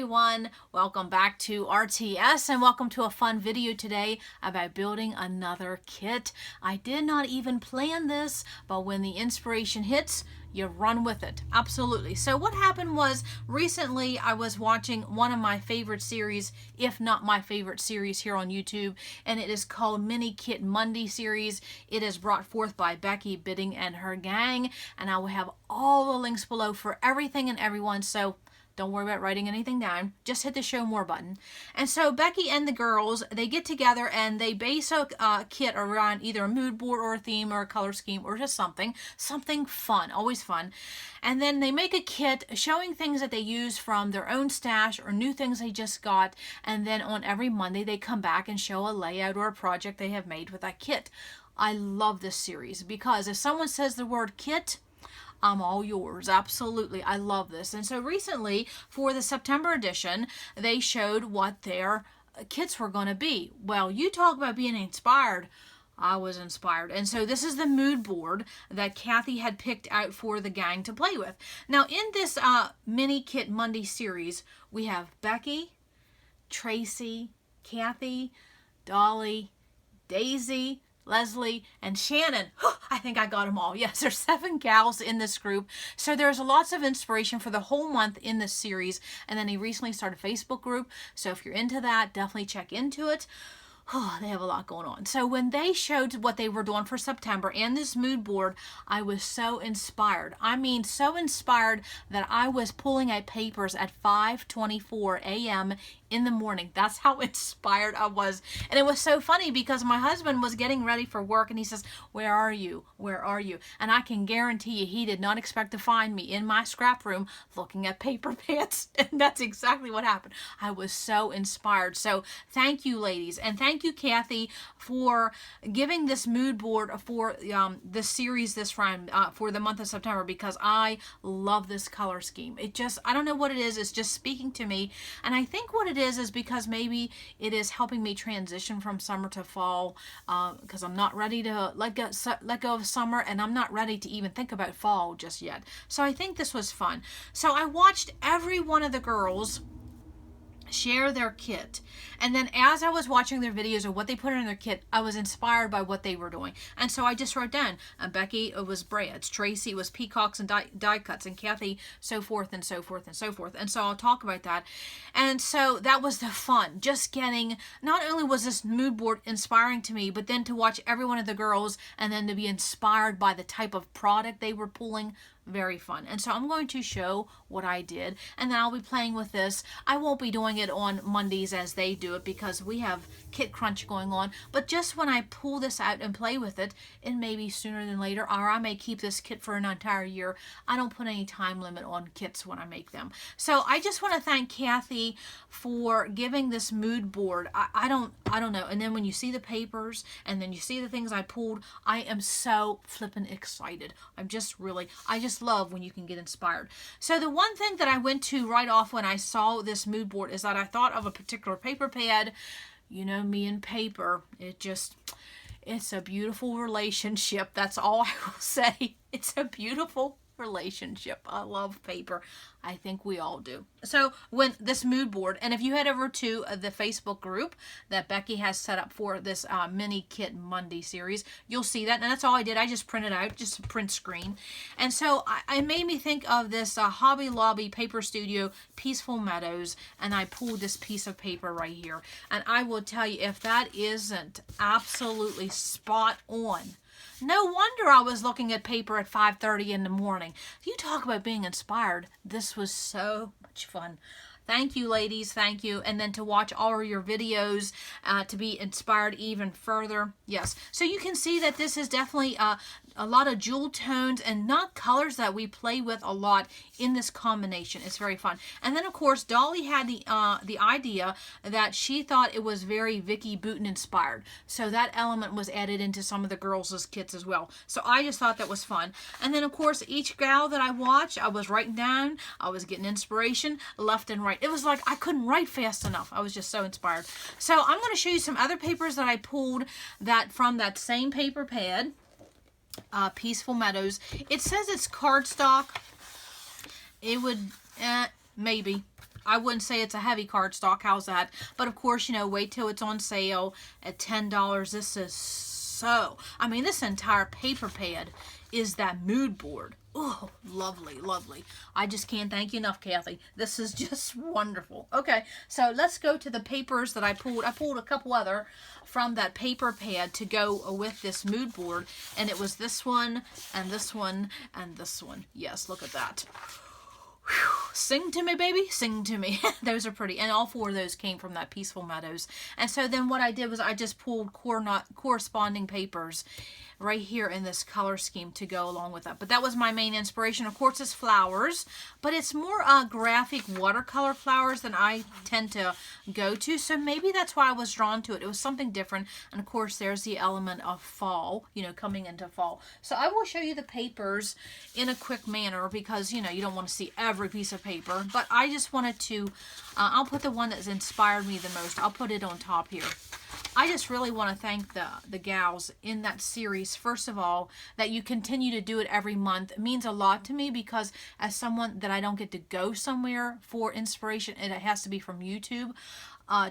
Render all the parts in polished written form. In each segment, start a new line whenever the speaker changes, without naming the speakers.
everyone, welcome back to RTS and welcome to a fun video today about building another kit. I did not even plan this, but when the inspiration hits, you run with it. Absolutely. So what happened was recently I was watching one of my favorite series, if not my favorite series here on YouTube, and it is called Mini Kit Monday series. It is brought forth by Becky Bitting and her gang, and I will have all the links below for everything and everyone, so don't worry about writing anything down. Just hit the show more button. And so Becky and the girls, they get together and they base a kit around either a mood board or a theme or a color scheme or just something fun, always fun. And then they make a kit showing things that they use from their own stash or new things they just got. And then on every Monday, they come back and show a layout or a project they have made with that kit. I love this series because if someone says the word kit, I'm all yours. Absolutely. I love this. And so recently, for the September edition, they showed what their kits were going to be. Well, you talk about being inspired. I was inspired. And so this is the mood board that Kathy had picked out for the gang to play with. Now, in this Mini Kit Monday series, we have Becky, Traci, Kathy, Dollie, Daisy, Leslie, and Shannon. I think I got them all. Yes, there's 7 gals in this group. So there's lots of inspiration for the whole month in this series. And then he recently started a Facebook group. So if you're into that, definitely check into it. Oh, they have a lot going on. So when they showed what they were doing for September and this mood board, I was so inspired. I mean, so inspired that I was pulling out papers at 5:24 a.m. in the morning. That's how inspired I was. And it was so funny because my husband was getting ready for work and he says, "Where are you? Where are you?" And I can guarantee you he did not expect to find me in my scrap room looking at paper pads. And that's exactly what happened. I was so inspired. So thank you, ladies. And thank you, Kathy, for giving this mood board for this series this round for the month of September, because I love this color scheme. It just, I don't know what it is. It's just speaking to me. And I think what it is because maybe it is helping me transition from summer to fall, because I'm not ready to let go of summer, and I'm not ready to even think about fall just yet. So I think this was fun. So I watched every one of the girls share their kit, and then as I was watching their videos of what they put in their kit, I was inspired by what they were doing, and so I just wrote down, Becky, it was brads, Traci was peacocks and die cuts, and Kathy so forth and so forth and so forth. And so I'll talk about that. And so that was the fun, just getting, not only was this mood board inspiring to me, but then to watch every one of the girls and then to be inspired by the type of product they were pulling. Very fun. And so I'm going to show what I did, and then I'll be playing with this. I won't be doing it on Mondays as they do it because we have kit crunch going on, but just when I pull this out and play with it, it may be sooner than later, or I may keep this kit for an entire year. I don't put any time limit on kits when I make them. So I just want to thank Kathy for giving this mood board. I don't know. And then when you see the papers and then you see the things I pulled, I am so flippin' excited. I just love when you can get inspired. So the one thing that I went to right off when I saw this mood board is that I thought of a particular paper pad. You know me and paper, it's a beautiful relationship. That's all I will say. It's a beautiful relationship. I love paper. I think we all do. So when this mood board, and if you head over to the Facebook group that Becky has set up for this Mini Kit Monday series, you'll see that. And that's all I did. I just printed out, just a print screen. And so it made me think of this Hobby Lobby Paper Studio Peaceful Meadows, and I pulled this piece of paper right here. And I will tell you, if that isn't absolutely spot on, no wonder I was looking at paper at 5:30 in the morning. You talk about being inspired. This was so much fun. Thank you, ladies. Thank you. And then to watch all of your videos to be inspired even further. Yes. So you can see that this is definitely a lot of jewel tones and not colors that we play with a lot in this combination. It's very fun. And then, of course, Dollie had the idea that she thought it was very Vicki Boutin inspired. So that element was added into some of the girls' kits as well. So I just thought that was fun. And then, of course, each gal that I watched, I was writing down. I was getting inspiration left and right. It was like I couldn't write fast enough. I was just so inspired. So I'm going to show you some other papers that I pulled that from that same paper pad. Peaceful Meadows. It says it's cardstock. It would, maybe. I wouldn't say it's a heavy cardstock. How's that? But of course, you know, wait till it's on sale at $10. This is so, I mean, this entire paper pad is that mood board. Oh, lovely, lovely. I just can't thank you enough, Kathy. This is just wonderful. Okay, so let's go to the papers that I pulled. I pulled a couple other from that paper pad to go with this mood board. And it was this one, and this one, and this one. Yes, look at that. Whew. Sing to me, baby. Sing to me. Those are pretty. And all four of those came from that Peaceful Meadows. And so then what I did was I just pulled corresponding papers right here in this color scheme to go along with that. But that was my main inspiration. Of course, it's flowers, but it's more graphic watercolor flowers than I tend to go to. So maybe that's why I was drawn to it. It was something different. And of course, there's the element of fall, you know, coming into fall. So I will show you the papers in a quick manner because, you know, you don't want to see every piece of paper. But I just wanted to, I'll put the one that's inspired me the most. I'll put it on top here. I just really want to thank the gals in that series. First of all, that you continue to do it every month. It means a lot to me because as someone that I don't get to go somewhere for inspiration, and it has to be from YouTube,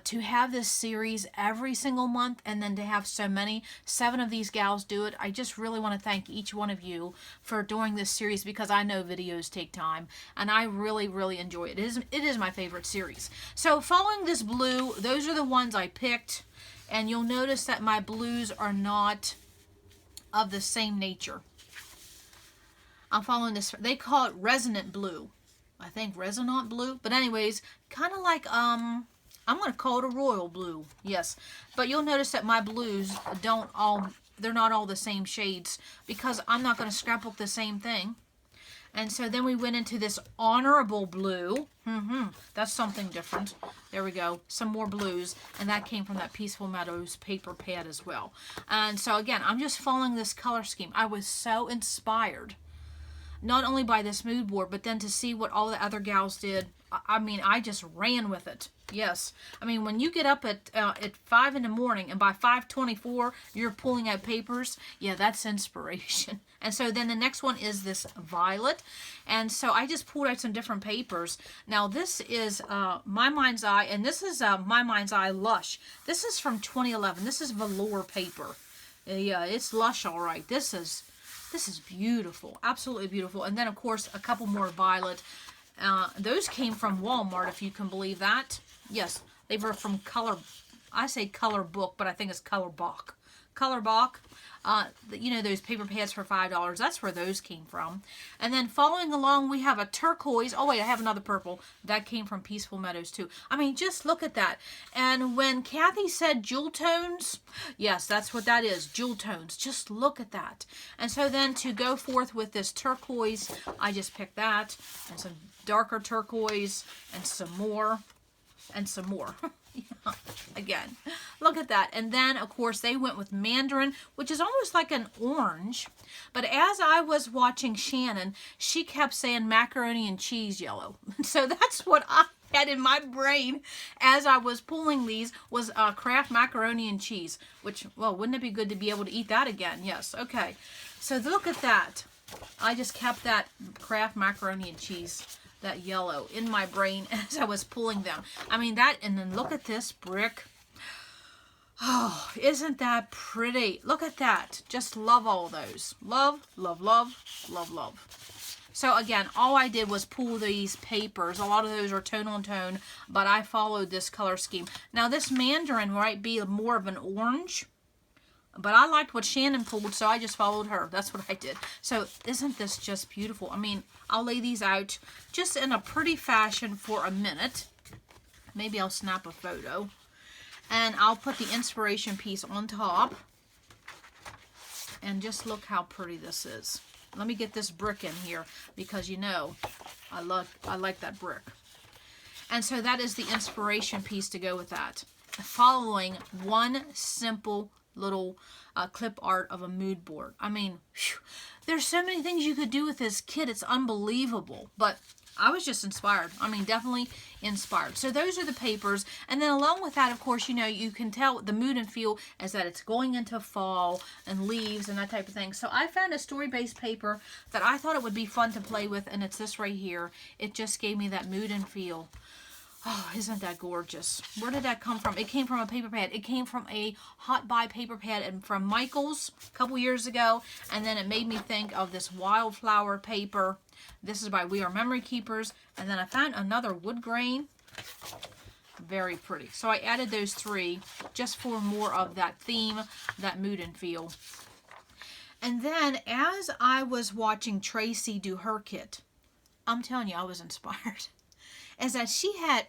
to have this series every single month and then to have so many, 7 of these gals do it. I just really want to thank each one of you for doing this series because I know videos take time and I really, really enjoy it. It is my favorite series. So following this blue, those are the ones I picked. And you'll notice that my blues are not of the same nature. I'm following this. They call it resonant blue. I think resonant blue. But anyways, kind of like, I'm going to call it a royal blue. Yes. But you'll notice that my blues they're not all the same shades because I'm not going to scrapbook the same thing. And so then we went into this honorable blue. That's something different. There we go. Some more blues. And that came from that Peaceful Meadows paper pad as well. And so again, I'm just following this color scheme. I was so inspired. Not only by this mood board, but then to see what all the other gals did. I mean, I just ran with it. Yes. I mean, when you get up at 5 in the morning and by 5:24 you're pulling out papers, yeah, that's inspiration. And so then the next one is this violet. And so I just pulled out some different papers. Now this is My Mind's Eye, and this is My Mind's Eye Lush. This is from 2011. This is velour paper. Yeah, it's lush, all right. This is beautiful. Absolutely beautiful. And then, of course, a couple more violet. Those came from Walmart, if you can believe that. Yes, they were from Color. I say Color Book, but I think it's Color Book. Color Book. You know, those paper pads for $5. That's where those came from. And then following along, we have a turquoise. Oh, wait, I have another purple. That came from Peaceful Meadows, too. I mean, just look at that. And when Kathy said jewel tones, yes, that's what that is, jewel tones. Just look at that. And so then to go forth with this turquoise, I just picked that. And some darker turquoise and some more. And some more. Yeah, again, look at that. And then, of course, they went with mandarin, which is almost like an orange. But as I was watching Shannon, she kept saying macaroni and cheese yellow. So that's what I had in my brain as I was pulling these was Kraft macaroni and cheese, which, well, wouldn't it be good to be able to eat that again? Yes. Okay. So look at that. I just kept that Kraft macaroni and cheese, that yellow, in my brain as I was pulling them. I mean, that, and then look at this brick. Oh, isn't that pretty? Look at that. Just love all those. Love, love, love, love, love. So again, all I did was pull these papers. A lot of those are tone on tone, but I followed this color scheme. Now this mandarin might be more of an orange, but I liked what Shannon pulled, so I just followed her. That's what I did. So isn't this just beautiful? I mean, I'll lay these out just in a pretty fashion for a minute. Maybe I'll snap a photo. And I'll put the inspiration piece on top. And just look how pretty this is. Let me get this brick in here because, you know, I like that brick. And so that is the inspiration piece to go with that. Following one simple little clip art of a mood board. I mean, whew, there's so many things you could do with this kit. It's unbelievable. But I was just inspired. I mean, definitely inspired. So those are the papers. And then along with that, of course, you know, you can tell the mood and feel is that it's going into fall and leaves and that type of thing. So I found a story-based paper that I thought it would be fun to play with, and it's this right here. It just gave me that mood and feel. Oh, isn't that gorgeous? Where did that come from? It came from a paper pad. It came from a Hot Buy paper pad and from Michael's a couple years ago. And then it made me think of this wildflower paper. This is by We Are Memory Keepers. And then I found another wood grain. Very pretty. So I added those 3 just for more of that theme, that mood and feel. And then as I was watching Traci do her kit, I'm telling you, I was inspired. Is that she had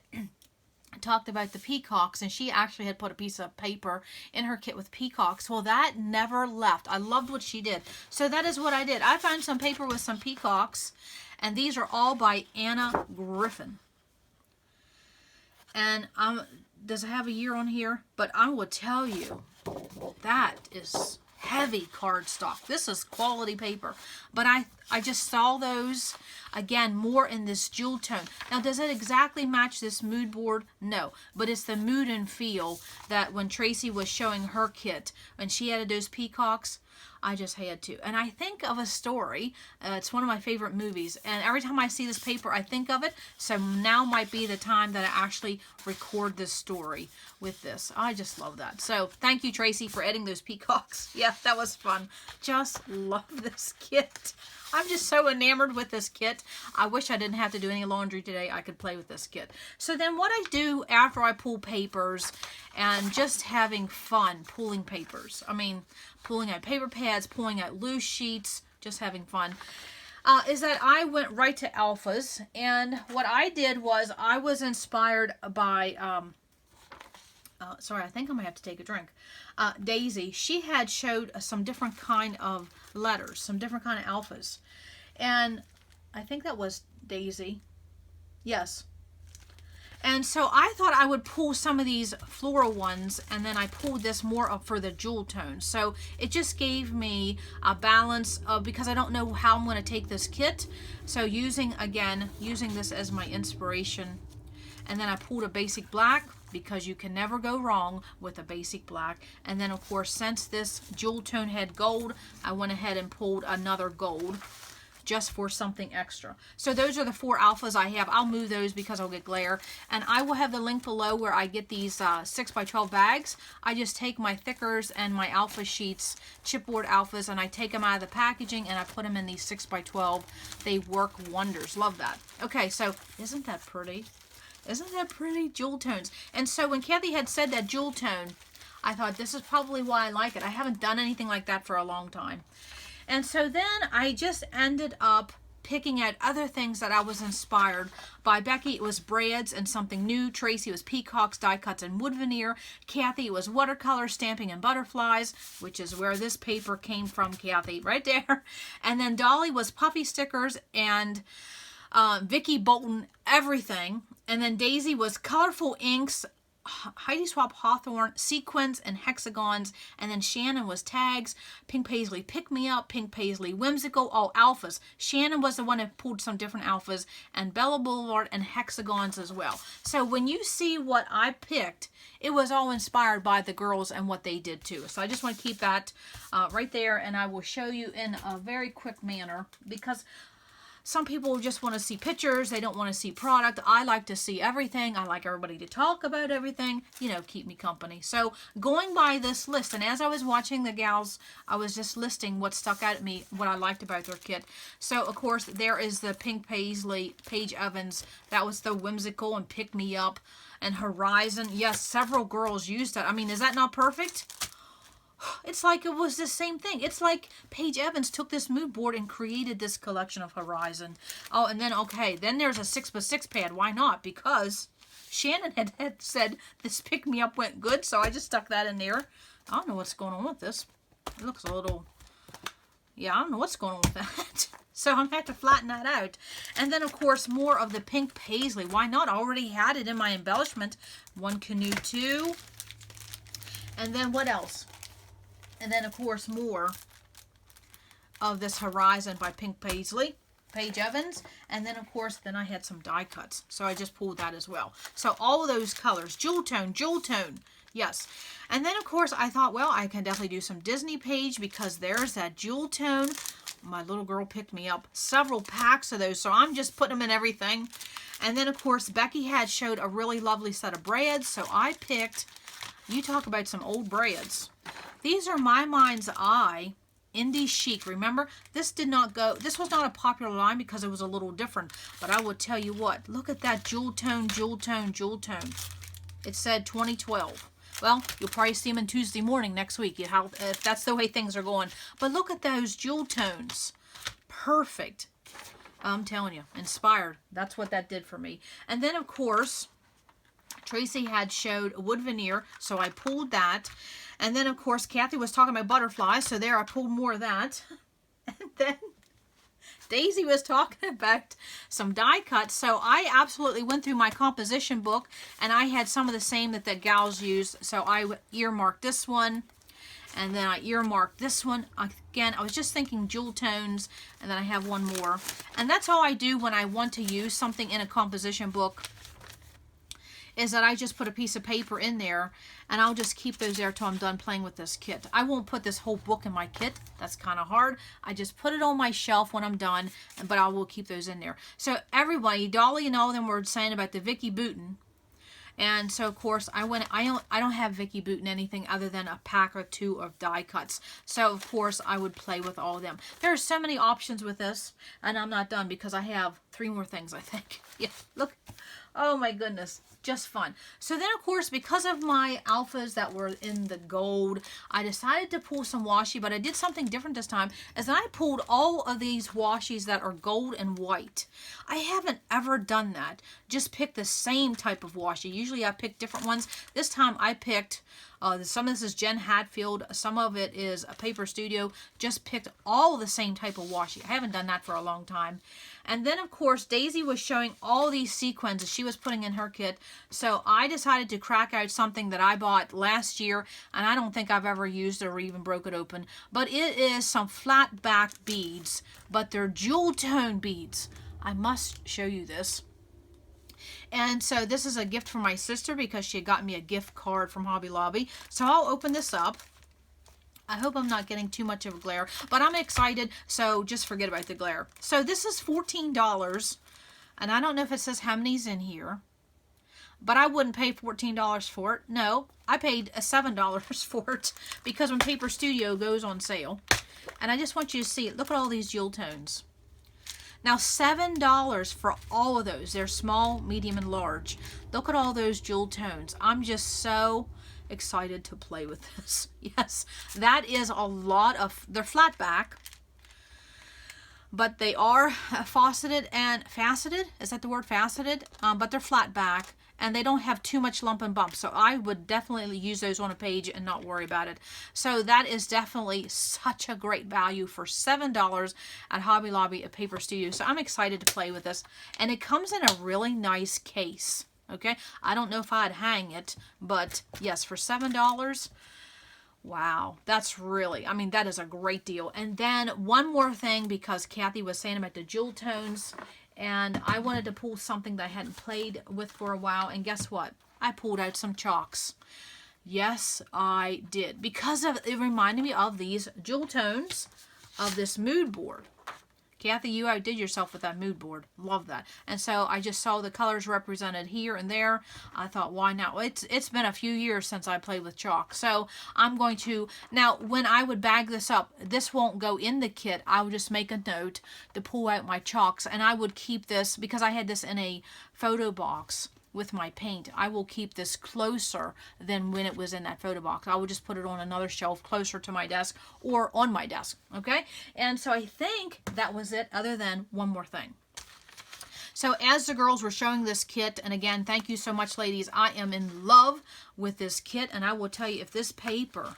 talked about the peacocks, and she actually had put a piece of paper in her kit with peacocks. Well, that never left. I loved what she did. So that is what I did. I found some paper with some peacocks, and these are all by Anna Griffin. And does it have a year on here? But I will tell you, that is heavy cardstock. This is quality paper. But I just saw those, again, more in this jewel tone. Now, does it exactly match this mood board? No. But it's the mood and feel that when Traci was showing her kit, when she added those peacocks, I just had to. And I think of a story. It's one of my favorite movies. And every time I see this paper, I think of it. So now might be the time that I actually record this story with this. I just love that. So thank you, Traci, for adding those peacocks. Yeah, that was fun. Just love this kit. I'm just so enamored with this kit. I wish I didn't have to do any laundry today. I could play with this kit. So then what I do after I pull papers and just having fun pulling papers. I mean, pulling out paper pads, pulling out loose sheets, just having fun. Is that I went right to alphas. And what I did was I was inspired by... sorry, I think I'm going to have to take a drink. Daisy, she had showed some different kind of letters, some different kind of alphas. And I think that was Daisy. Yes. And so I thought I would pull some of these floral ones, and then I pulled this more up for the jewel tone. So it just gave me a balance of, because I don't know how I'm going to take this kit. So using this as my inspiration. And then I pulled a basic black, because you can never go wrong with a basic black. And then, of course, since this jewel tone had gold, I went ahead and pulled another gold just for something extra. So those are the 4 alphas I have. I'll move those because I'll get glare. And I will have the link below where I get these 6x12 bags. I just take my thickers and my alpha sheets, chipboard alphas, and I take them out of the packaging and I put them in these 6x12. They work wonders. Love that. Okay, so isn't that pretty? Isn't that pretty? Jewel tones. And so when Kathy had said that jewel tone, I thought this is probably why I like it. I haven't done anything like that for a long time. And so then I just ended up picking out other things that I was inspired by. Becky, it was brads and something new. Traci was peacocks, die cuts, and wood veneer. Kathy, it was watercolor, stamping, and butterflies, which is where this paper came from, Kathy, right there. And then Dollie was puffy stickers, and Vicki, Boutin, everything. And then Daisy was colorful inks, Heidi Swap Hawthorne, sequins, and hexagons. And then Shannon was tags, Pink Paisley Pick Me Up, Pink Paisley Whimsical, all alphas. Shannon was the one that pulled some different alphas, and Bella Boulevard and hexagons as well. So when you see what I picked, it was all inspired by the girls and what they did too. So I just want to keep that right there, and I will show you in a very quick manner, because some people just want to see pictures. They don't want to see product. I like to see everything. I like everybody to talk about everything. You know, keep me company. So going by this list, and as I was watching the gals, I was just listing what stuck out at me, what I liked about their kit. So, of course, there is the Pink Paisley Paige Evans. That was the Whimsical and Pick Me Up and Horizon. Yes, several girls used that. I mean, is that not perfect? It's like it was the same thing. It's like Paige Evans took this mood board and created this collection of Horizon. Oh, and then, okay, then there's a 6x6 pad. Why not? Because Shannon had said this Pick Me Up went good, so I just stuck that in there. I don't know what's going on with this. It looks a little... Yeah, I don't know what's going on with that. So I'm going to have to flatten that out. And then, of course, more of the Pink Paisley. Why not? I already had it in my embellishment. One canoe, 2. And then what else? And then, of course, more of this Horizon by Pink Paisley, Paige Evans. And then, of course, then I had some die cuts. So I just pulled that as well. So all of those colors, jewel tone, yes. And then, of course, I thought, well, I can definitely do some Disney Paige, because there's that jewel tone. my little girl picked me up several packs of those, so I'm just putting them in everything. And then, of course, Becky had showed a really lovely set of braids, so I picked, you talk about some old braids. These are My Mind's Eye Indie Chic. Remember, this did not go, this was not a popular line because it was a little different, but I will tell you what, look at that jewel tone, jewel tone, jewel tone. It said 2012. Well, you'll probably see them on Tuesday morning next week, if that's the way things are going. But look at those jewel tones. Perfect. I'm telling you, inspired. That's what that did for me. And then, of course, Traci had showed wood veneer, so I pulled that. And then, of course, Kathy was talking about butterflies, so there I pulled more of that. And then Daisy was talking about some die cuts, so I absolutely went through my composition book, and I had some of the same that the gals used, so I earmarked this one, and then I earmarked this one. Again, I was just thinking jewel tones, and then I have one more. And that's all I do when I want to use something in a composition book, is that I just put a piece of paper in there, and I'll just keep those there till I'm done playing with this kit. I won't put this whole book in my kit. That's kind of hard. I just put it on my shelf when I'm done, but I will keep those in there. So everybody, Dollie and all of them were saying about the Vicki Boutin. And so, of course, I don't have Vicki Boutin anything other than a pack or two of die cuts. So, of course, I would play with all of them. There are so many options with this, and I'm not done because I have 3 more things, I think. Yeah, look. Oh, my goodness. Just fun. So then, of course, because of my alphas that were in the gold, I decided to pull some washi, but I did something different this time, as I pulled all of these washis that are gold and white. I haven't ever done that. Just pick the same type of washi. Usually I pick different ones. This time I picked, some of this is Jen Hatfield, some of it is a Paper Studio. Just picked all the same type of washi. I haven't done that for a long time. And then, of course, Daisy was showing all these sequins she was putting in her kit. So I decided to crack out something that I bought last year, and I don't think I've ever used it or even broke it open. But it is some flat back beads, but they're jewel tone beads. I must show you this. And so this is a gift from my sister because she had gotten me a gift card from Hobby Lobby. So I'll open this up. I hope I'm not getting too much of a glare, but I'm excited, so just forget about the glare. So this is $14, and I don't know if it says how many's in here, but I wouldn't pay $14 for it. No, I paid $7 for it because when Paper Studio goes on sale. And I just want you to see it. Look at all these jewel tones. Now, $7 for all of those. They're small, medium, and large. Look at all those jewel tones. I'm just so excited to play with this. Yes, that is a lot of, they're flat back, but they are faceted. Is that the word, faceted? But they're flat back, and they don't have too much lump and bump. So I would definitely use those on a page and not worry about it. So that is definitely such a great value for $7 at Hobby Lobby at Paper Studio. So I'm excited to play with this. And it comes in a really nice case. Okay, I don't know if I'd hang it, but yes, for $7, wow, that's really, I mean, that is a great deal. And then one more thing, because Kathy was saying about the jewel tones, and I wanted to pull something that I hadn't played with for a while, and guess what? I pulled out some chalks. Yes, I did, because of, it reminded me of these jewel tones of this mood board. Kathy, you outdid yourself with that mood board. Love that. And so I just saw the colors represented here and there. I thought, why not? Well, it's been a few years since I played with chalk. So I'm going to, now when I would bag this up, this won't go in the kit. I would just make a note to pull out my chalks. And I would keep this, because I had this in a photo box with my paint, I will keep this closer than when it was in that photo box. I will just put it on another shelf closer to my desk or on my desk, okay? And so I think that was it, other than one more thing. So as the girls were showing this kit, and again, thank you so much, ladies. I am in love with this kit, and I will tell you, if this paper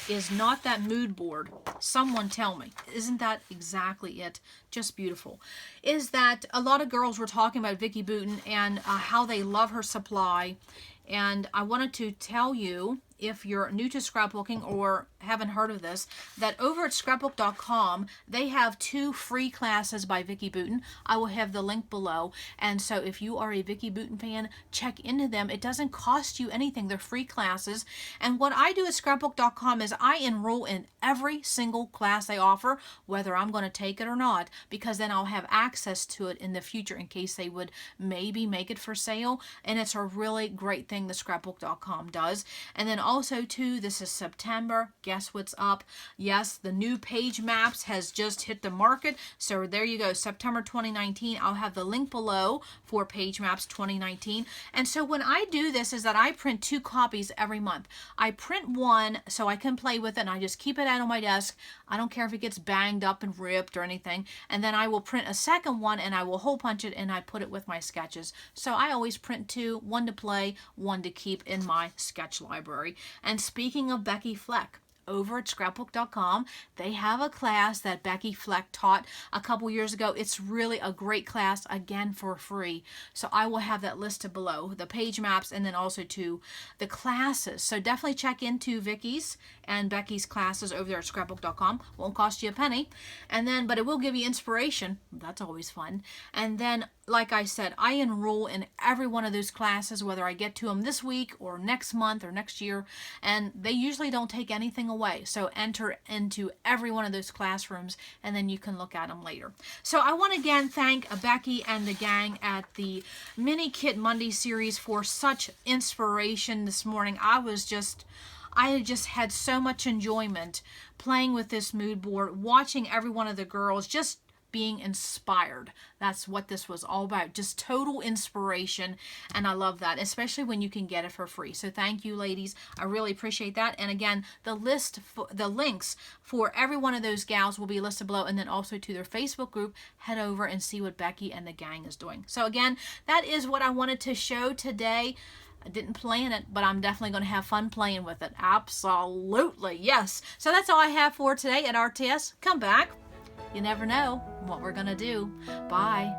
is not that mood board, someone tell me. Isn't that exactly it? Just beautiful. Is that a lot of girls were talking about Becky Bitting and how they love her supply. And I wanted to tell you if you're new to scrapbooking or haven't heard of this, that over at scrapbook.com, they have 2 free classes by Becky Bitting. I will have the link below. And so if you are a Becky Bitting fan, check into them. It doesn't cost you anything. They're free classes. And what I do at scrapbook.com is I enroll in every single class they offer, whether I'm going to take it or not, because then I'll have access to it in the future in case they would maybe make it for sale. And it's a really great thing the scrapbook.com does. And then also too, this is September. Guess what's up? Yes, the new page maps has just hit the market. So there you go, September 2019. I'll have the link below for page maps 2019. And so when I do this is that I print 2 copies every month. I print one so I can play with it and I just keep it out on my desk. I don't care if it gets banged up and ripped or anything. And then I will print a second one and I will hole punch it and I put it with my sketches. So I always print 2, one to play, one to keep in my sketch library. And speaking of Becky Fleck, over at scrapbook.com, they have a class that Becky Fleck taught a couple years ago. It's really a great class, again, for free. So I will have that listed below, the page maps and then also to the classes. So definitely check into Vicki's and Becky's classes over there at scrapbook.com. Won't cost you a penny. And then, but it will give you inspiration. That's always fun. And then, like I said, I enroll in every one of those classes, whether I get to them this week or next month or next year, and they usually don't take anything away. So enter into every one of those classrooms and then you can look at them later. So I want to again thank Becky and the gang at the Mini Kit Monday series for such inspiration this morning. I just had so much enjoyment playing with this mood board, watching every one of the girls just being inspired. That's what this was all about. Just total inspiration. And I love that, especially when you can get it for free. So thank you, ladies. I really appreciate that. And again, the links for every one of those gals will be listed below. And then also to their Facebook group, head over and see what Becky and the gang is doing. So again, that is what I wanted to show today. I didn't plan it, but I'm definitely going to have fun playing with it. Absolutely. Yes. So that's all I have for today at RTS. Come back. You never know what we're going to do. Bye.